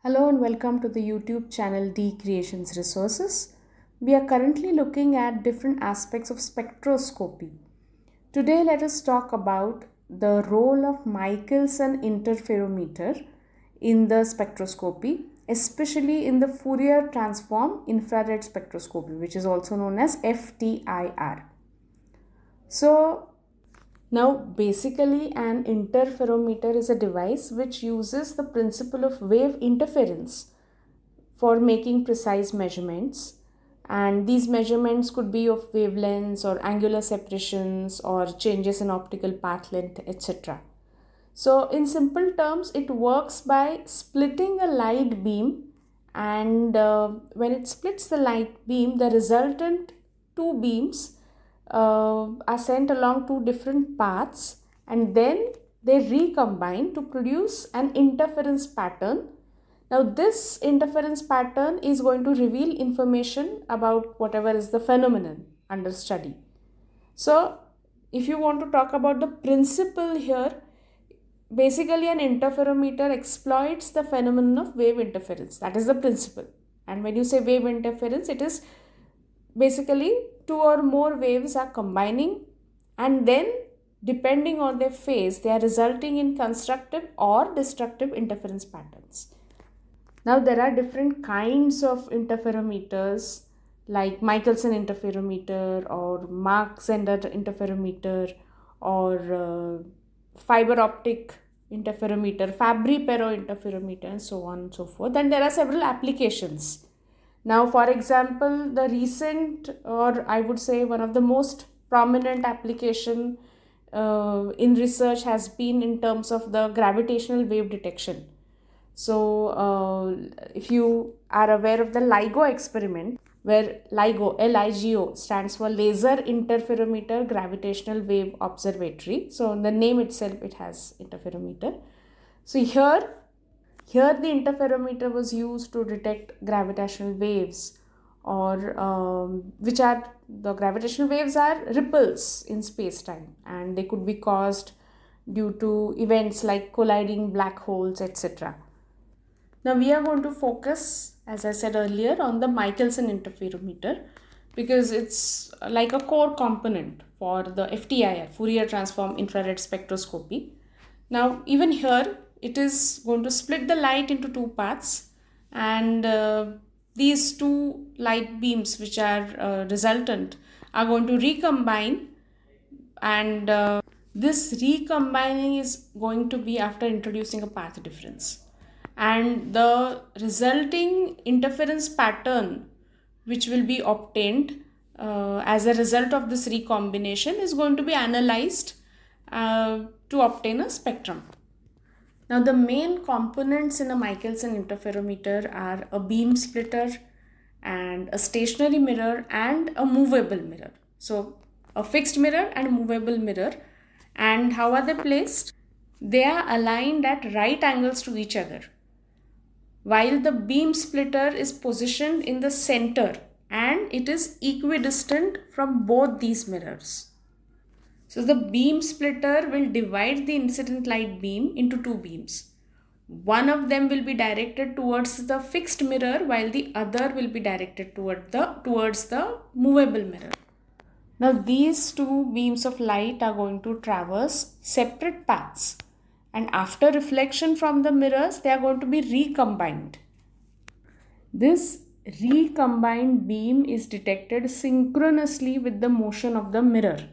Hello and welcome to the YouTube channel D Creations Resources. We are currently looking at different aspects of spectroscopy. Today let us talk about the role of Michelson Interferometer in the spectroscopy, especially in the Fourier transform infrared spectroscopy, which is also known as FTIR. So now, basically, an interferometer is a device which uses the principle of wave interference for making precise measurements. And these measurements could be of wavelengths or angular separations or changes in optical path length, etc. So, in simple terms, it works by splitting a light beam, and when it splits the light beam, the resultant two beams are sent along two different paths, and then they recombine to produce an interference pattern. Now this interference pattern is going to reveal information about whatever is the phenomenon under study. So if you want to talk about the principle here, basically an interferometer exploits the phenomenon of wave interference. That is the principle. And when you say wave interference, it is basically two or more waves are combining, and then depending on their phase they are resulting in constructive or destructive interference patterns. Now there are different kinds of interferometers like Michelson interferometer or Mach-Zehnder interferometer or fiber optic interferometer, Fabry-Perot interferometer, and so on and so forth. And there are several applications. Now, for example, the recent, or I would say one of the most prominent application in research has been in terms of the gravitational wave detection. So, if you are aware of the LIGO experiment, where LIGO, LIGO stands for Laser Interferometer Gravitational Wave Observatory. So, in the name itself, it has interferometer. So, here the interferometer was used to detect gravitational waves, or which are the gravitational waves are ripples in space-time, and they could be caused due to events like colliding black holes, etc. Now we are going to focus, as I said earlier, on the Michelson interferometer because it's like a core component for the FTIR, Fourier transform infrared spectroscopy. Now even here it is going to split the light into two paths, and these two light beams which are resultant are going to recombine, and this recombining is going to be after introducing a path difference, and the resulting interference pattern which will be obtained as a result of this recombination is going to be analyzed to obtain a spectrum. Now the main components in a Michelson interferometer are a beam splitter and a stationary mirror and a movable mirror. So a fixed mirror and a movable mirror. And how are they placed? They are aligned at right angles to each other, while the beam splitter is positioned in the center and it is equidistant from both these mirrors. So the beam splitter will divide the incident light beam into two beams. One of them will be directed towards the fixed mirror, while the other will be directed towards the movable mirror. Now these two beams of light are going to traverse separate paths, and after reflection from the mirrors they are going to be recombined. This recombined beam is detected synchronously with the motion of the mirror.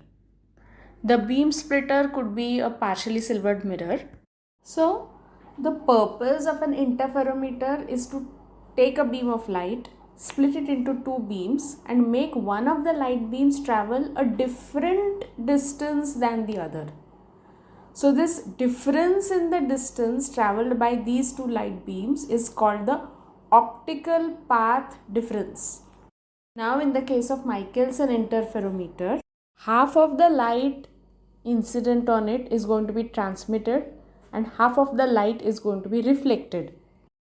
The beam splitter could be a partially silvered mirror. So the purpose of an interferometer is to take a beam of light, split it into two beams, and make one of the light beams travel a different distance than the other. So this difference in the distance traveled by these two light beams is called the optical path difference. Now in the case of Michelson interferometer, half of the light incident on it is going to be transmitted and half of the light is going to be reflected.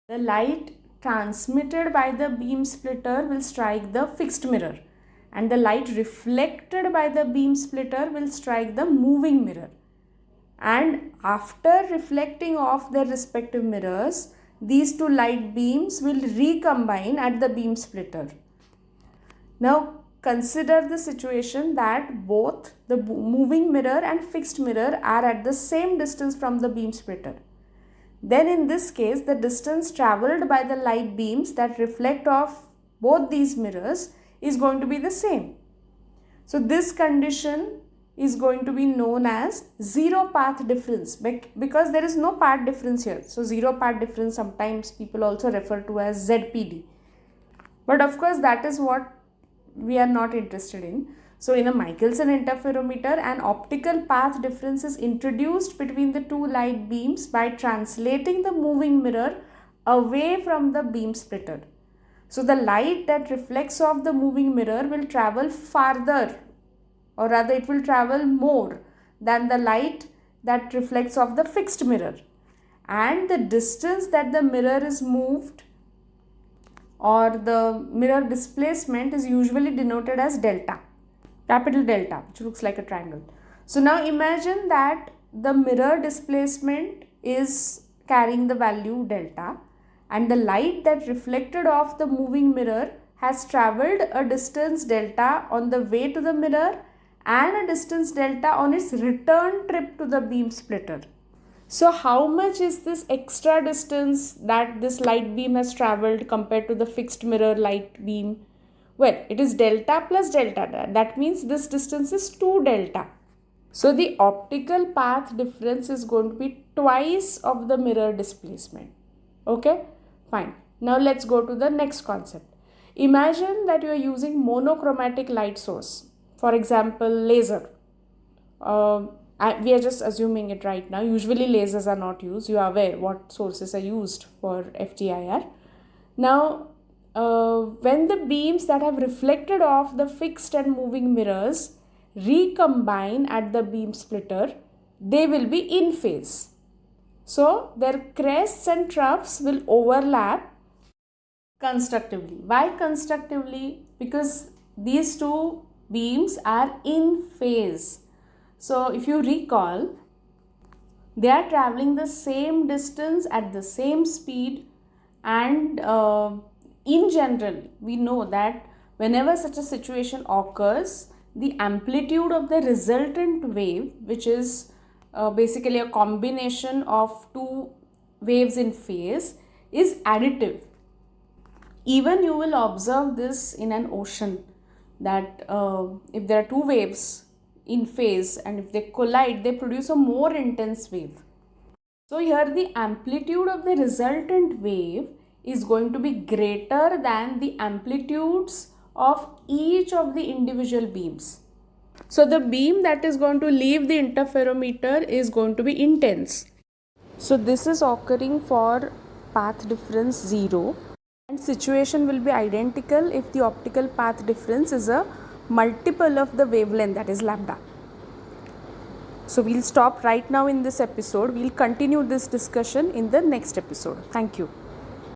The light transmitted by the beam splitter will strike the fixed mirror, and the light reflected by the beam splitter will strike the moving mirror. And after reflecting off their respective mirrors, these two light beams will recombine at the beam splitter. Now consider the situation that both the moving mirror and fixed mirror are at the same distance from the beam splitter. Then in this case, the distance travelled by the light beams that reflect off both these mirrors is going to be the same. So this condition is going to be known as zero path difference because there is no path difference here. So zero path difference sometimes people also refer to as ZPD. But of course that is what we are not interested in. So in a Michelson interferometer, an optical path difference is introduced between the two light beams by translating the moving mirror away from the beam splitter. So the light that reflects off the moving mirror will travel farther, or rather it will travel more than the light that reflects off the fixed mirror. And the distance that the mirror is moved, or the mirror displacement, is usually denoted as delta, capital delta, which looks like a triangle. So now imagine that the mirror displacement is carrying the value delta, and the light that reflected off the moving mirror has travelled a distance delta on the way to the mirror and a distance delta on its return trip to the beam splitter. So how much is this extra distance that this light beam has travelled compared to the fixed mirror light beam? Well, it is delta plus delta. That means this distance is 2 delta. So the optical path difference is going to be twice of the mirror displacement. Okay, fine. Now let's go to the next concept. Imagine that you are using monochromatic light source. For example, laser. We are just assuming it right now. Usually lasers are not used. You are aware what sources are used for FTIR. Now, when the beams that have reflected off the fixed and moving mirrors recombine at the beam splitter, they will be in phase. So, their crests and troughs will overlap constructively. Why constructively? Because these two beams are in phase. So if you recall, they are traveling the same distance at the same speed, and in general we know that whenever such a situation occurs, the amplitude of the resultant wave, which is basically a combination of two waves in phase, is additive. Even you will observe this in an ocean, that if there are two waves in phase and if they collide, they produce a more intense wave. So here the amplitude of the resultant wave is going to be greater than the amplitudes of each of the individual beams. So the beam that is going to leave the interferometer is going to be intense. So this is occurring for path difference 0, and situation will be identical if the optical path difference is a multiple of the wavelength, that is lambda. So we'll stop right now in this episode. We'll continue this discussion in the next episode. Thank you.